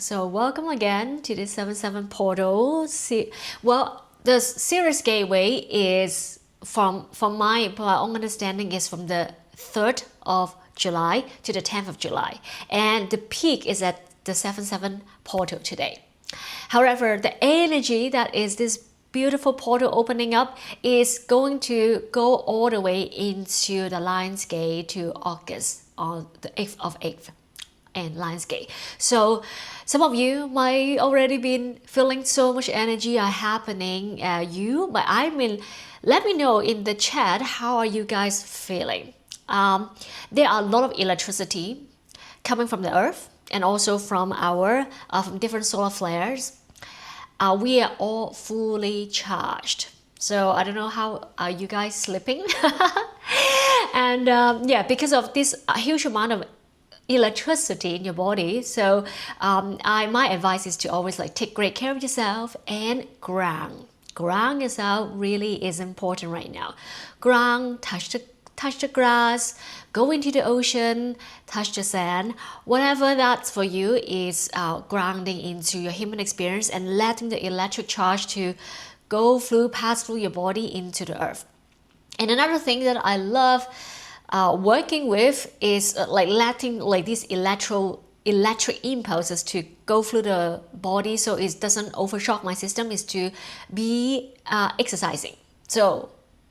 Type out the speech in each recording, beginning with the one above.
So welcome again to the 77 portal. Well, the Sirius Gateway is from my own understanding is from the 3rd of July to the 10th of July, and the peak is at the 77 portal today. However, the energy that is this beautiful portal opening up is going to go all the way into the Lion's Gate to August on the 8th of 8th and Lion's Gate. So some of you might already been feeling so much energy are happening but I mean, let me know in the chat, how are you guys feeling? There are a lot of electricity coming from the earth and also from our from different solar flares. We are all fully charged. So I don't know how are you guys sleeping. And yeah, because of this huge amount of electricity in your body, so my advice is to always take great care of yourself and ground yourself. Really is important right now. Ground, touch the grass, go into the ocean, touch the sand, whatever that's for you is grounding into your human experience and letting the electric charge to pass through your body into the earth. And another thing that I love working with is letting these electric impulses to go through the body so it doesn't overshock my system, is to be exercising. So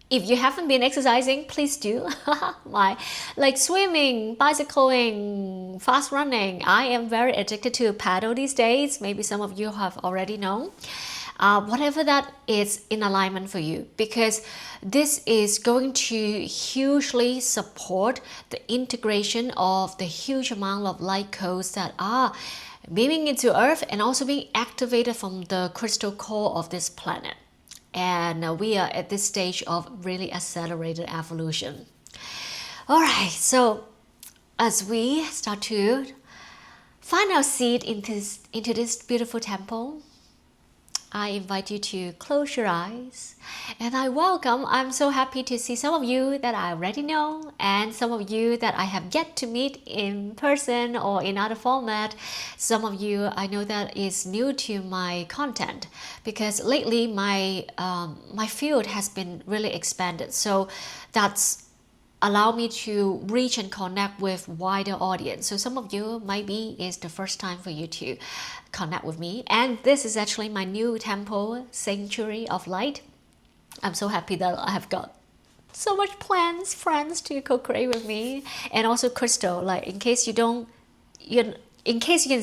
if you haven't been exercising, please do. Like swimming, bicycling, fast running. I am very addicted to paddle these days. Maybe some of you have already known. Whatever that is in alignment for you, because this is going to hugely support the integration of the huge amount of light codes that are beaming into Earth and also being activated from the crystal core of this planet. And we are at this stage of really accelerated evolution. All right, so as we start to find our seat into this beautiful temple, I invite you to close your eyes, and I'm so happy to see some of you that I already know and some of you that I have yet to meet in person or in other format. Some of you I know that is new to my content, because lately my field has been really expanded, so that's allow me to reach and connect with wider audience. So some of you is the first time for you to connect with me, and this is actually my new temple, Sanctuary of Light. I'm so happy that I have got so much friends to co-create with me, and also crystal. In case you can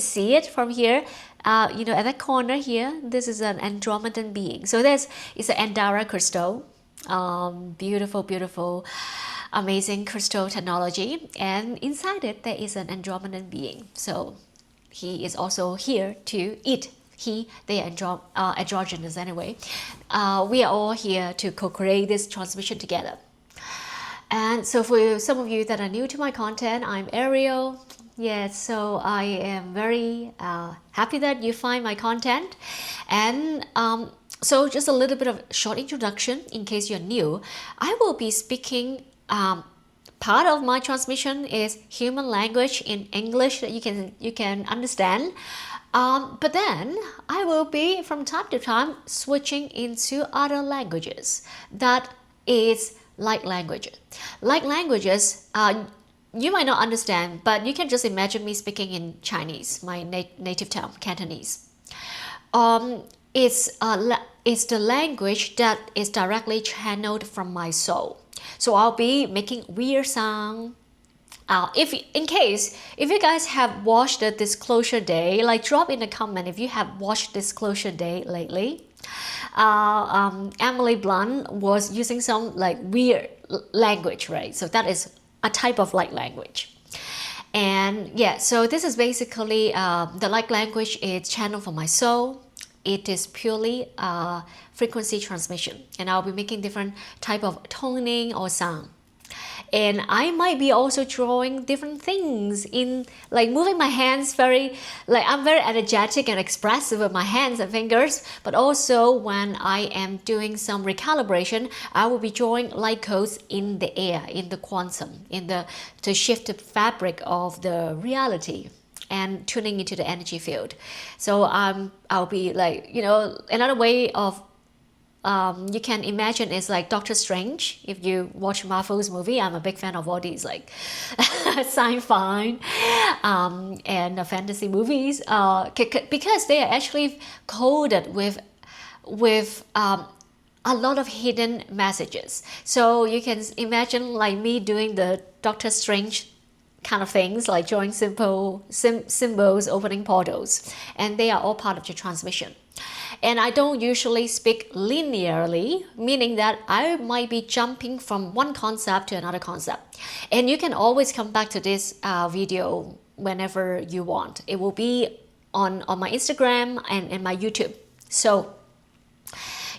see it from here, at that corner here, this is an Andromedan being. So it's an Andara crystal, beautiful, amazing crystal technology, and inside it there is an Andromedan being. So he is also here to eat. They are androgynous anyway. We are all here to co-create this transmission together. And so for some of you that are new to my content, I'm Ariel. Yes, so I am very happy that you find my content. And so just a little bit of short introduction in case you're new. I will be speaking, part of my transmission is human language in English that you can understand. But then I will be from time to time switching into other languages. That is light language. Light languages, you might not understand, but you can just imagine me speaking in Chinese, my native tongue, Cantonese. It's the language that is directly channeled from my soul. So I'll be making weird sound. If you guys have watched the Disclosure Day, drop in the comment if you have watched Disclosure Day lately. Emily Blunt was using some weird language, right? So that is a type of light language. And yeah, so this is basically the light language is channeled from my soul. It is purely frequency transmission, and I'll be making different type of toning or sound. And I might be also drawing different things in moving my hands I'm very energetic and expressive with my hands and fingers, but also when I am doing some recalibration, I will be drawing light codes in the air, in the quantum, to shift the fabric of the reality. and tuning into the energy field. So I'll be like, another way of you can imagine is like Doctor Strange. If you watch Marvel's movie, I'm a big fan of all these like sci-fi and fantasy movies because they are actually coded with a lot of hidden messages. So you can imagine like me doing the Doctor Strange kind of things, like drawing symbols, opening portals, and they are all part of your transmission. And I don't usually speak linearly, meaning that I might be jumping from one concept to another concept. And you can always come back to this video whenever you want. It will be on my Instagram and my YouTube. So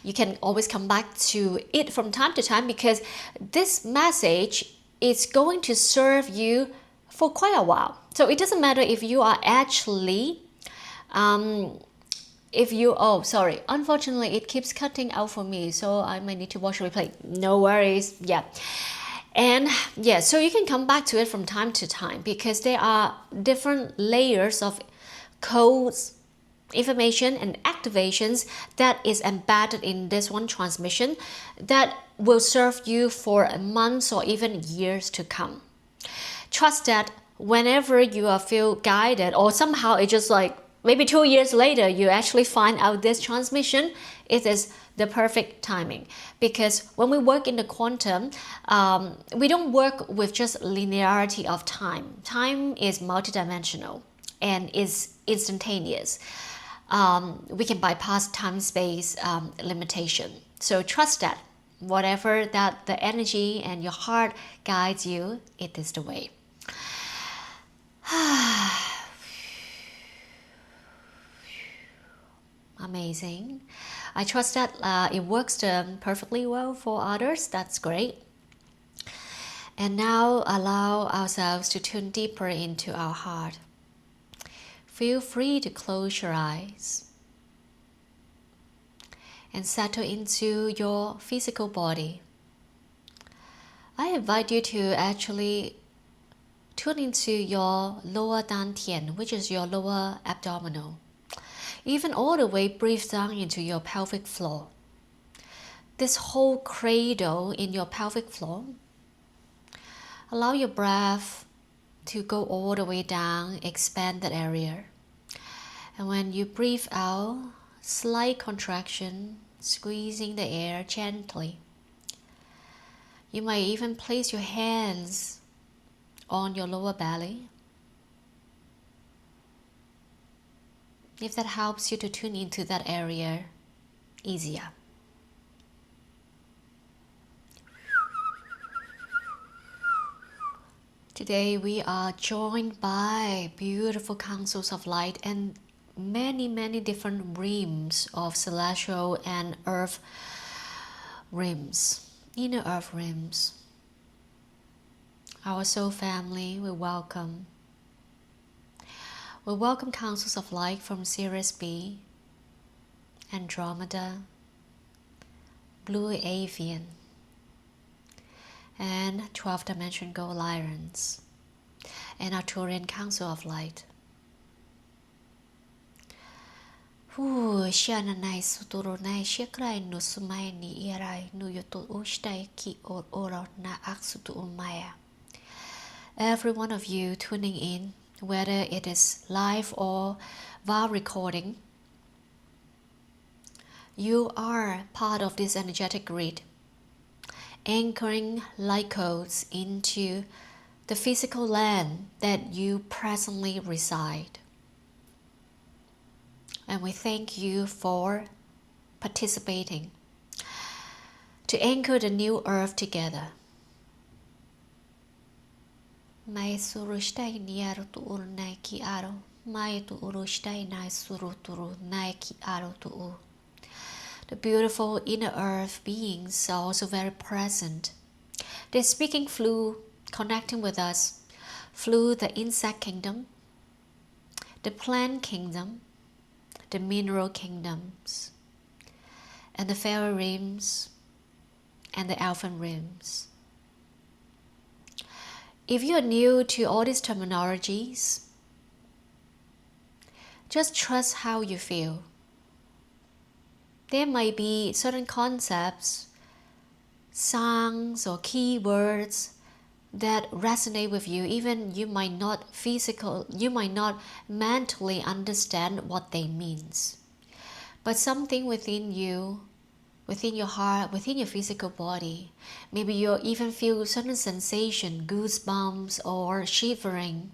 you can always come back to it from time to time, because this message is going to serve you for quite a while. So it doesn't matter if you are actually unfortunately it keeps cutting out for me, so I might need to watch the replay. No worries. So you can come back to it from time to time, because there are different layers of codes, information and activations that is embedded in this one transmission that will serve you for months or even years to come. Trust that whenever you are feel guided, or somehow it just like maybe 2 years later you actually find out this transmission, it is the perfect timing. Because when we work in the quantum, we don't work with just linearity of time. Time is multidimensional and is instantaneous. We can bypass time-space limitation. So trust that whatever that the energy and your heart guides you, it is the way. Amazing. I trust that it works perfectly well for others. That's great. And now allow ourselves to tune deeper into our heart. Feel free to close your eyes and settle into your physical body. I invite you to actually tune into your lower dantian, which is your lower abdominal. Even all the way breathe down into your pelvic floor. This whole cradle in your pelvic floor. Allow your breath to go all the way down, expand that area. And when you breathe out, slight contraction, squeezing the air gently. You might even place your hands on your lower belly. If that helps you to tune into that area easier. Today we are joined by beautiful councils of light and many different realms of celestial and earth realms, inner earth realms. Our soul family, we welcome councils of light from Sirius B, Andromeda, Blue Avian, and 12th Dimension Gold Lions, and Arcturian Council of Light. Shananai suturunai shekrai no sumai ni irai no yoto ushtai ki or oro na aksutu umaya. Every one of you tuning in, whether it is live or via recording, you are part of this energetic grid, anchoring light codes into the physical land that you presently reside. And we thank you for participating to anchor the new earth together. Mai surushtai niaru tu nai ki aro, mai tu urushtai nai suruturu nai ki aro tu. The beautiful inner earth beings are also very present. They're speaking through, connecting with us through the insect kingdom, the plant kingdom, the mineral kingdoms, and the fairy realms, and the elfin realms. If you are new to all these terminologies, Just trust how you feel. There might be certain concepts, songs or keywords that resonate with you. Even you might not mentally understand what they means. But something within you, within your heart, within your physical body, maybe you even feel certain sensation, goosebumps or shivering.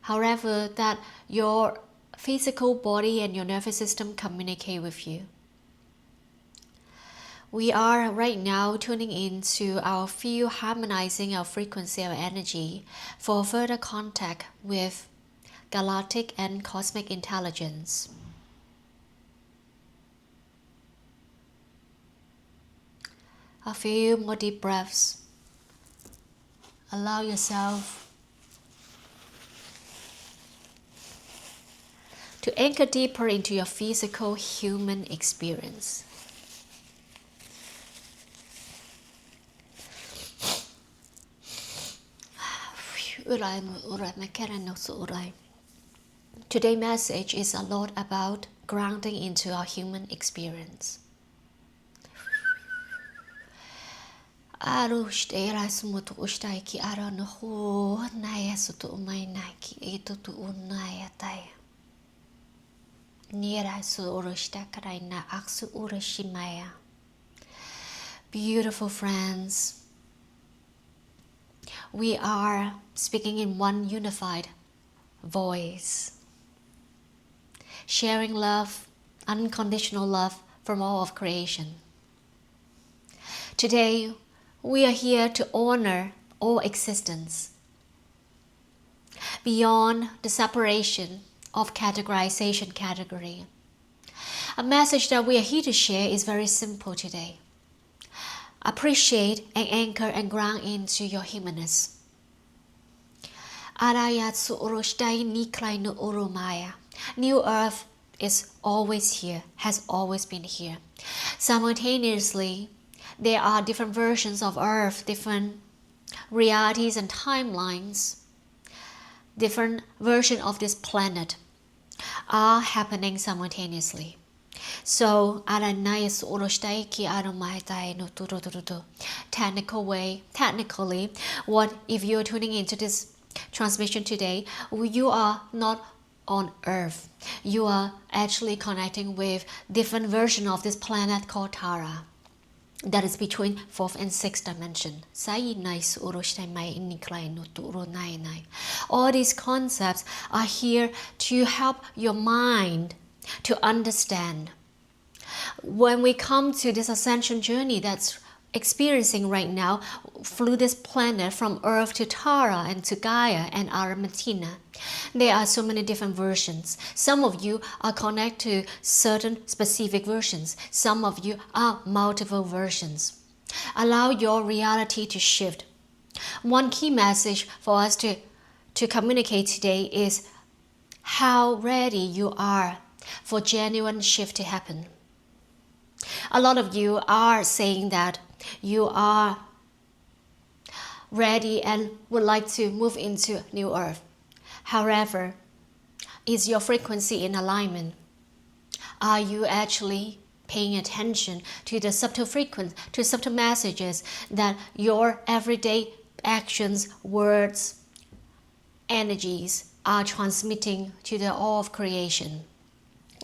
However, that your physical body and your nervous system communicate with you. We are right now tuning into our field, harmonizing our frequency, our energy for further contact with galactic and cosmic intelligence. A few more deep breaths. Allow yourself to anchor deeper into your physical human experience. Today's message is a lot about grounding into our human experience. Beautiful friends, we are speaking in one unified voice, sharing love, unconditional love from all of creation. Today, we are here to honor all existence beyond the separation of categorization category. A message that we are here to share is very simple today. Appreciate and anchor and ground into your humanness. New Earth is always here, has always been here. Simultaneously, there are different versions of Earth, different realities and timelines, different versions of this planet are happening simultaneously. So, technically, what if you're tuning into this transmission today, you are not on Earth. You are actually connecting with different version of this planet called Tara. That is between 4th and 6th dimension. All these concepts are here to help your mind to understand. When we come to this ascension journey that's experiencing right now through this planet from Earth to Tara and to Gaia and Aramantina, there are so many different versions. Some of you are connected to certain specific versions. Some of you are multiple versions. Allow your reality to shift. One key message for us to communicate today is how ready you are for genuine shift to happen. A lot of you are saying that you are ready and would like to move into New Earth. However, is your frequency in alignment? Are you actually paying attention to the subtle frequency, to subtle messages that your everyday actions, words, energies are transmitting to the all of creation?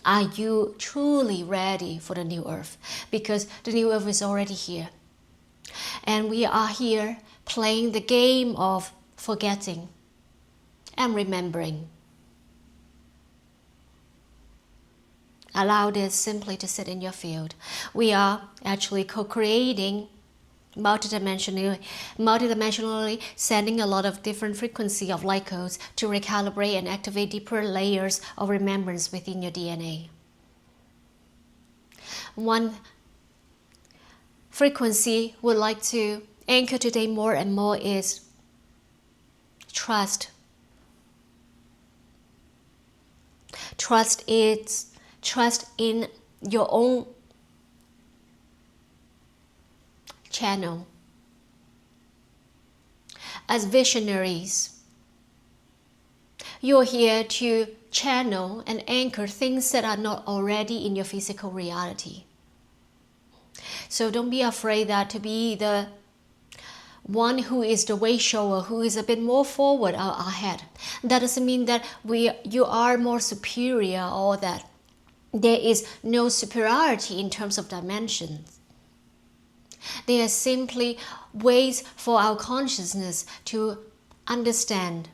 Are you truly ready for the New Earth? Because the New Earth is already here. And we are here playing the game of forgetting and remembering. Allow this simply to sit in your field. We are actually co-creating multidimensionally, sending a lot of different frequency of light codes to recalibrate and activate deeper layers of remembrance within your DNA. One frequency would like to anchor today more and more is trust. Trust in your own channel. As visionaries, you're here to channel and anchor things that are not already in your physical reality. So don't be afraid that to be the one who is the way shower, who is a bit more forward or ahead. That doesn't mean that you are more superior or that there is no superiority in terms of dimensions. They are simply ways for our consciousness to understand.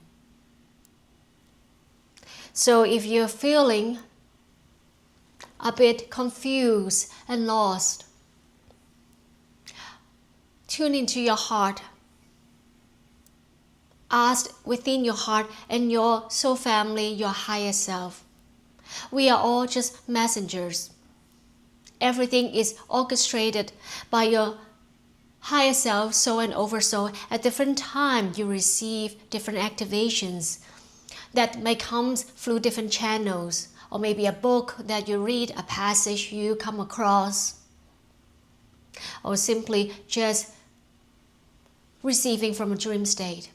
So if you're feeling a bit confused and lost, tune into your heart. Ask within your heart and your soul family, your higher self. We are all just messengers. Everything is orchestrated by your higher self, soul and oversoul. At different times, you receive different activations that may come through different channels, or maybe a book that you read, a passage you come across, or simply just receiving from a dream state.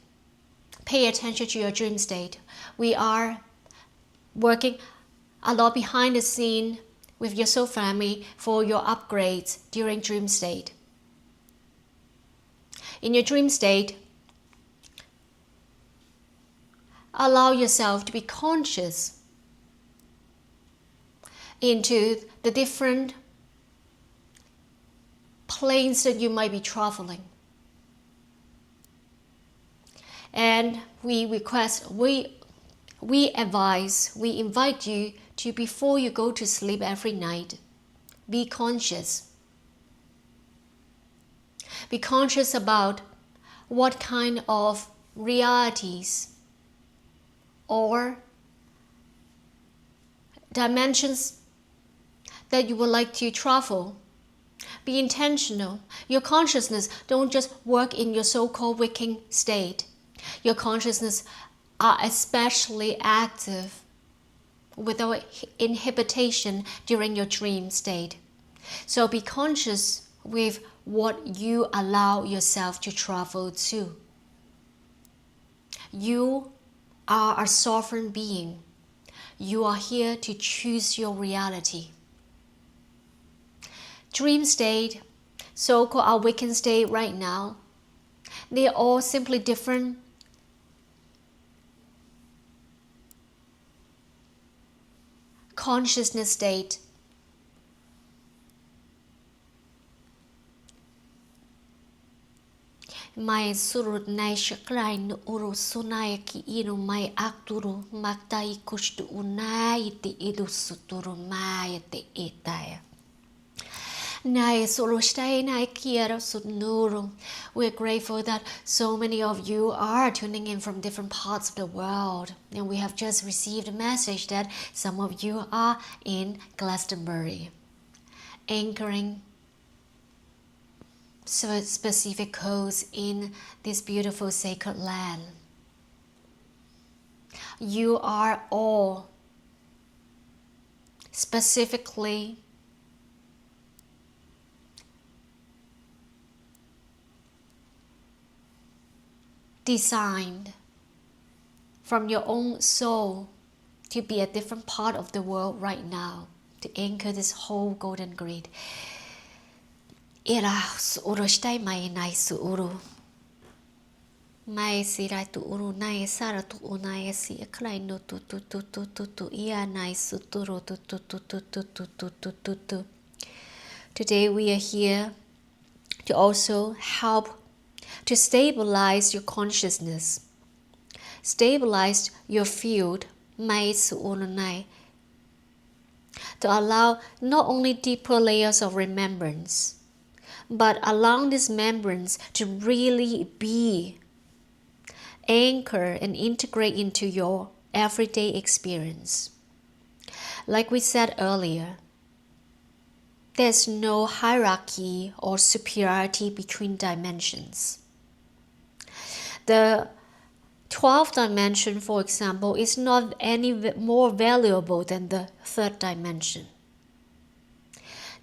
Pay attention to your dream state. We are working a lot behind the scene with your soul family for your upgrades during dream state. In your dream state, allow yourself to be conscious into the different planes that you might be traveling. And we advise, we invite you to, before you go to sleep every night, be conscious. Be conscious about what kind of realities or dimensions that you would like to travel. Be intentional. Your consciousness don't just work in your so-called waking state. Your consciousness are especially active without inhibition during your dream state. So be conscious with what you allow yourself to travel to. You are a sovereign being. You are here to choose your reality. Dream state, so-called awakened state right now, they are all simply different consciousness state. Mai surut nai shaklai no uru sunai ki inu mai akturu maktai kushtu unai te idu suturu mai te itaya. Nai sulushtai nai kiara sutnuru. We're grateful that so many of you are tuning in from different parts of the world. And we have just received a message that some of you are in Glastonbury, anchoring specific codes in this beautiful sacred land. You are all specifically designed from your own soul to be a different part of the world right now, to anchor this whole golden grid. Ira suuru shtai mai nai suuru. Mai sirai tu uru nai sara tu unai si aklai no tu ia nai suturu tu. Today we are here to also help to stabilize your consciousness, stabilize your field, mai suuru nai, to allow not only deeper layers of remembrance, but allow this remembrance to really be anchor and integrate into your everyday experience. Like we said earlier, there's no hierarchy or superiority between dimensions. The 12th dimension, for example, is not any more valuable than the 3rd dimension.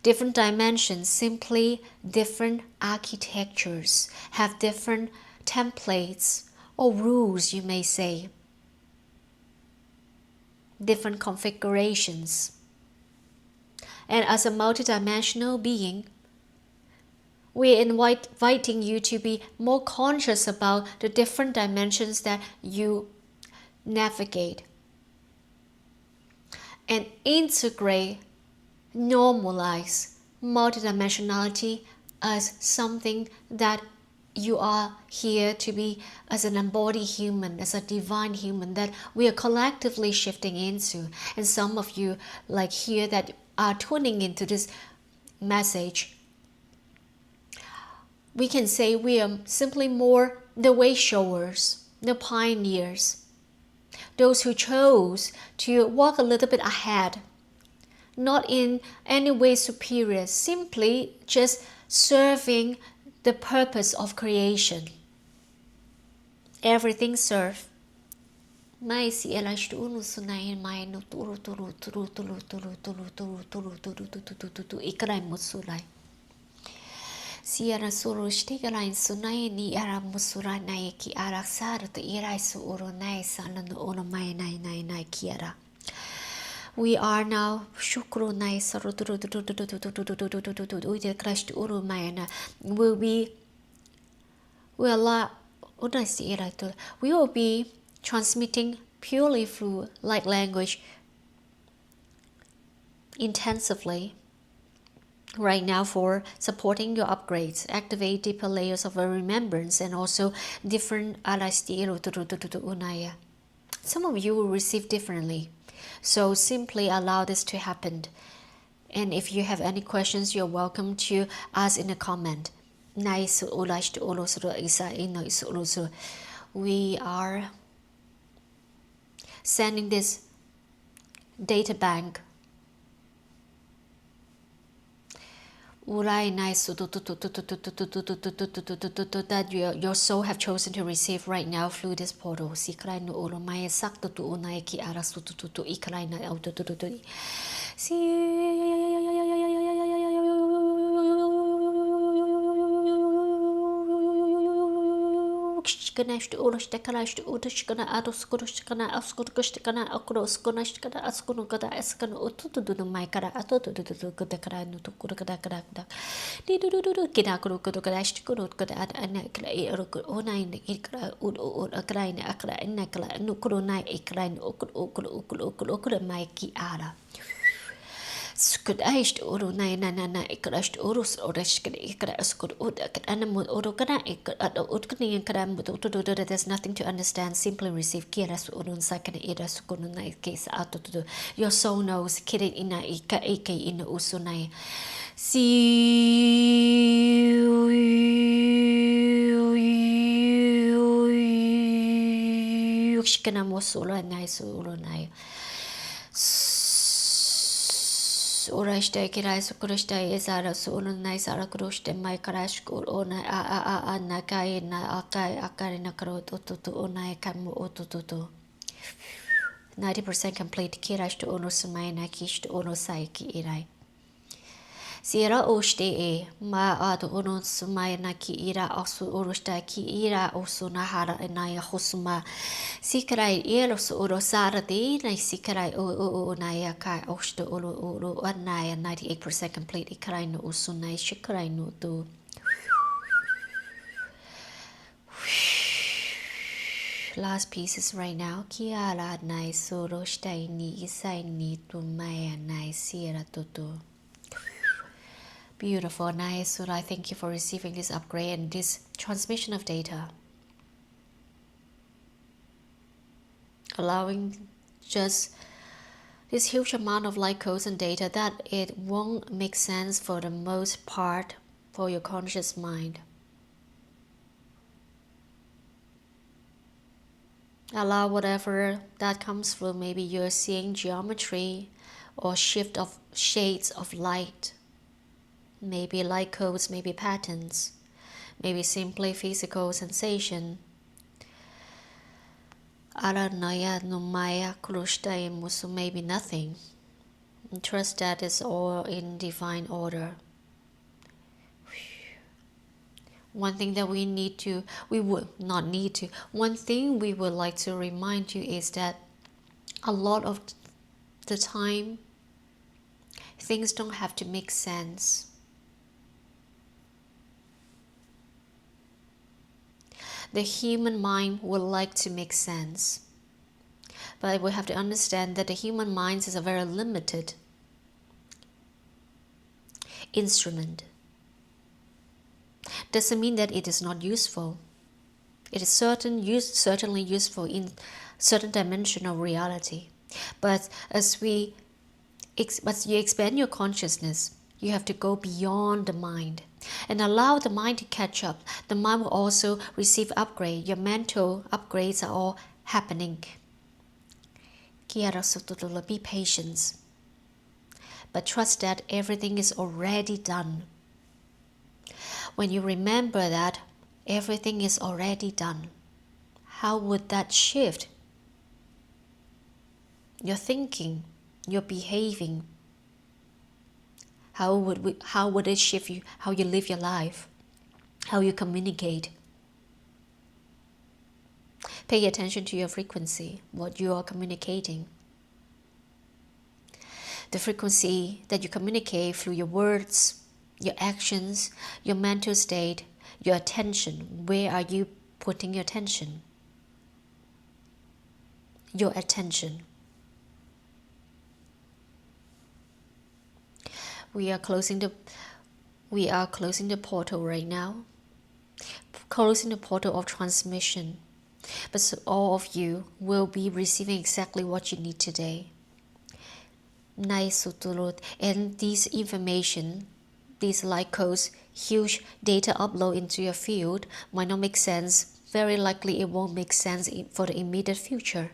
Different dimensions, simply different architectures, have different templates or rules, you may say. different configurations. And as a multidimensional being, we're inviting you to be more conscious about the different dimensions that you navigate and integrate, normalize multidimensionality as something that you are here to be as an embodied human, as a divine human that we are collectively shifting into. And some of you like here that are tuning into this message, we can say we are simply more the way showers, the pioneers, those who chose to walk a little bit ahead, not in any way superior, simply just serving the purpose of creation. Everything serve. Mai si elash tu unu sunai mai no turu ikrai musulai. Siara suru stigalain sunai ni ara musura nai ki arak sar to irai su uru nai sana no ono mai nai kiara. We are now shukru nai saru uite crash to uru mai na will be we will be transmitting purely through light language intensively right now for supporting your upgrades, activate deeper layers of remembrance and also different unaya. Some of you will receive differently, so simply allow this to happen. And if you have any questions, you're welcome to ask in a comment. We are sending this data bank that your soul have chosen to receive right now through this portal. Skudaish uru nai na ikrasht urus oreshkid ikra skud udak animal urukana utkani kram there's nothing to understand, simply receive kiras urun sakana iras kununa case out to your soul knows kid ina ika ina usunai see shkana mosula nice urunai Urashte kirai sukurashte isara surunai sara kurushte mai karashkur ona a nakai na akari na karot ututu onai kamu ututu 90% complete kirashte ono sumai na kishte ono saiki irai Sierra oshte e ma ado ono sumai na ki ira osu urushta ki ira osu nahara enaya husuma Sikarai eros uro sarati na sikarai o naya kai oshte uro anaya 98% complete ikarai no usunai shikarai no do last pieces right now kiara nai soro shtai ni isai ni tu maya nai sierra toto beautiful nice. So I thank you for receiving this upgrade and this transmission of data, allowing just this huge amount of light codes and data that it won't make sense for the most part for your conscious mind. Allow whatever that comes through. Maybe you're seeing geometry or shift of shades of light, maybe light codes, maybe patterns, maybe simply physical sensation. Aranaya numaya krushtai musu, maybe nothing. And trust that is all in divine order. One thing that one thing we would like to remind you is that a lot of the time, things don't have to make sense. The human mind would like to make sense. But we have to understand that the human mind is a very limited instrument. Doesn't mean that it is not useful. It is certainly useful in certain dimension of reality. But as you expand your consciousness, you have to go beyond the mind and allow the mind to catch up. The mind will also receive upgrade. Your mental upgrades are all happening. Be patient. But trust that everything is already done. When you remember that everything is already done, how would that shift your thinking, your behaving? How would it shift you, how you live your life, how you communicate? Pay attention to your frequency, what you are communicating. The frequency that you communicate through your words, your actions, your mental state, your attention. Where are you putting your attention? Your attention. We are closing the portal right now. Closing the portal of transmission. But so all of you will be receiving exactly what you need today. And this information, these light codes, huge data upload into your field might not make sense. Very likely it won't make sense for the immediate future.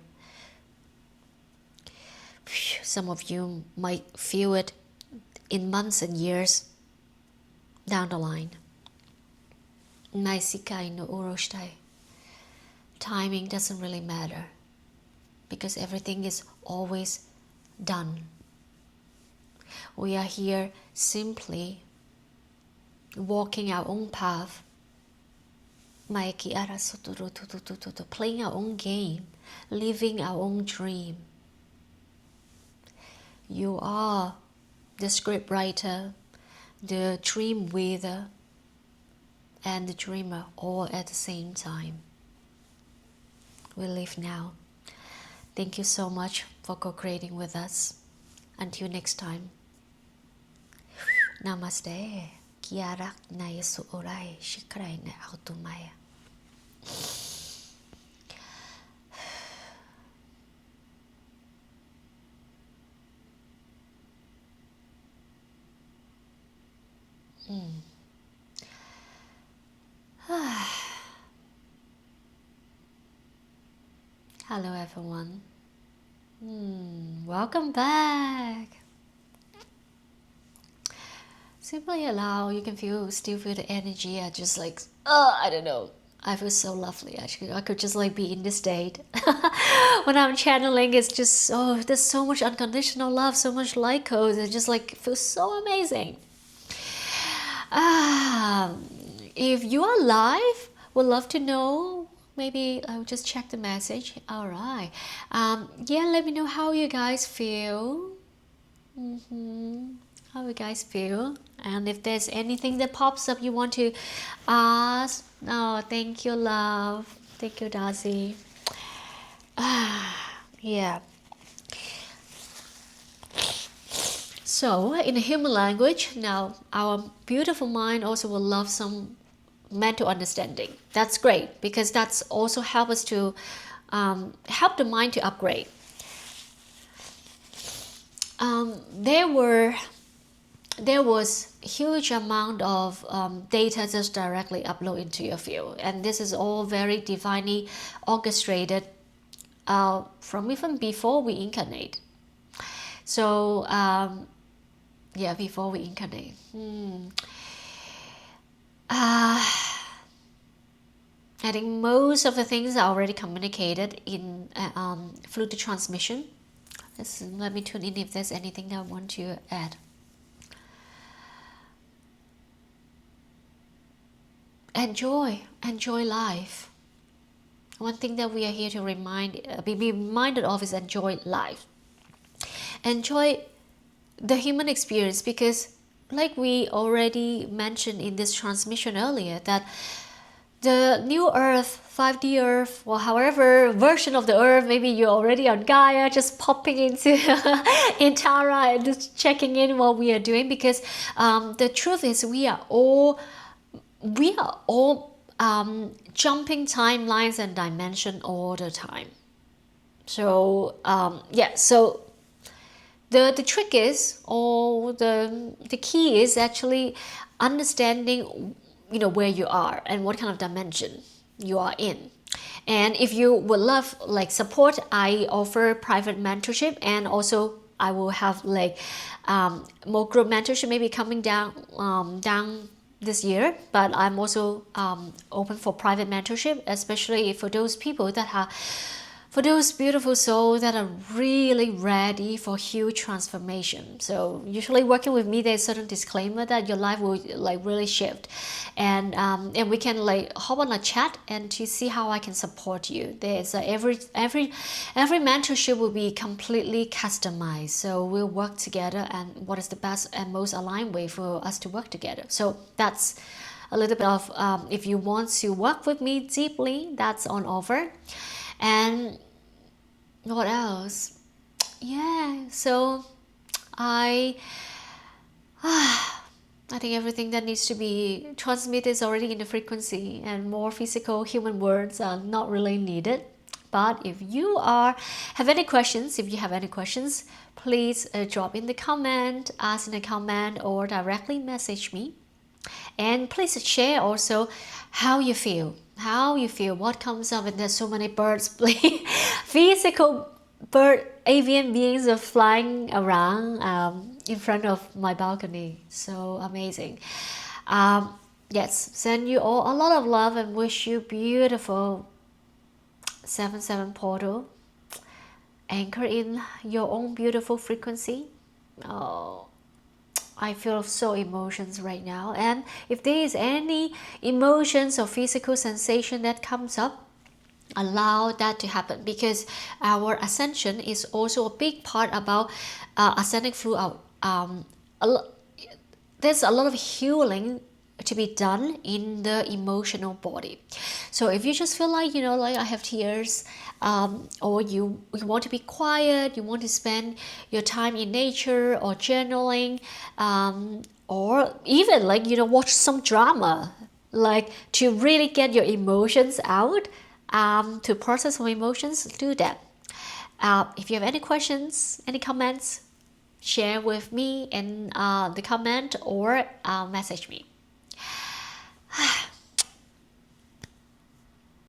Some of you might feel it in months and years down the line. Timing doesn't really matter because everything is always done. We are here simply walking our own path, playing our own game, living our own dream. You are the script writer, the dream weaver, and the dreamer all at the same time. We live now. Thank you so much for co-creating with us. Until next time. Namaste. Kiarak na yesu orai shikrai na autumaya. Hello everyone. Welcome back. Simply allow, you can still feel the energy. I just I don't know. I feel so lovely actually. I could just be in this state. When I'm channeling, it's just there's so much unconditional love, so much light codes. It just feels so amazing. If you are live, would love to know. Maybe I'll just check the message. All right. Let me know how you guys feel. How you guys feel. And if there's anything that pops up you want to ask. Oh, thank you, love. Thank you, Darcy. Yeah. So, in the human language, now our beautiful mind also will love some mental understanding. That's great because that's also help us to help the mind to upgrade. There was huge amount of data just directly upload into your field, and this is all very divinely orchestrated from even before we incarnate. So before we incarnate. I think most of the things are already communicated in through the transmission. Let me tune in if there's anything I want to add. Enjoy life. One thing that we are here to be reminded of is enjoy life. enjoy the human experience, because like we already mentioned in this transmission earlier, that the new earth, 5D earth, or however version of the earth, maybe you're already on Gaia, just popping into in Tara and just checking in what we are doing, because the truth is we are all jumping timelines and dimension all the time. So so the trick is, or the key is actually understanding, where you are and what kind of dimension you are in. And if you would love like support, I offer private mentorship, and also I will have like more group mentorship maybe coming down this year. But I'm also open for private mentorship, especially for those people that have, for those beautiful souls that are really ready for huge transformation. So usually working with me, there's a certain disclaimer that your life will like really shift, and we can like hop on a chat and to see how I can support you. There's every mentorship will be completely customized, so we'll work together and what is the best and most aligned way for us to work together. So that's a little bit of if you want to work with me deeply, that's on offer. And what else? Yeah, so I think everything that needs to be transmitted is already in the frequency, and more physical human words are not really needed. But if you have any questions, please drop in the comment, ask in the comment, or directly message me. And please share also how you feel, what comes up. And there's so many birds physical avian beings are flying around in front of my balcony. So amazing. Yes, send you all a lot of love and wish you beautiful 7/7 portal. Anchor in your own beautiful frequency. Oh, I feel so emotions right now, and if there is any emotions or physical sensation that comes up, allow that to happen, because our ascension is also a big part about ascending through our there's a lot of healing to be done in the emotional body. So if you just feel like, like I have tears, or you want to be quiet, you want to spend your time in nature or journaling, or even like, watch some drama, like to really get your emotions out, to process some emotions, do that. If you have any questions, any comments, share with me in the comment or message me.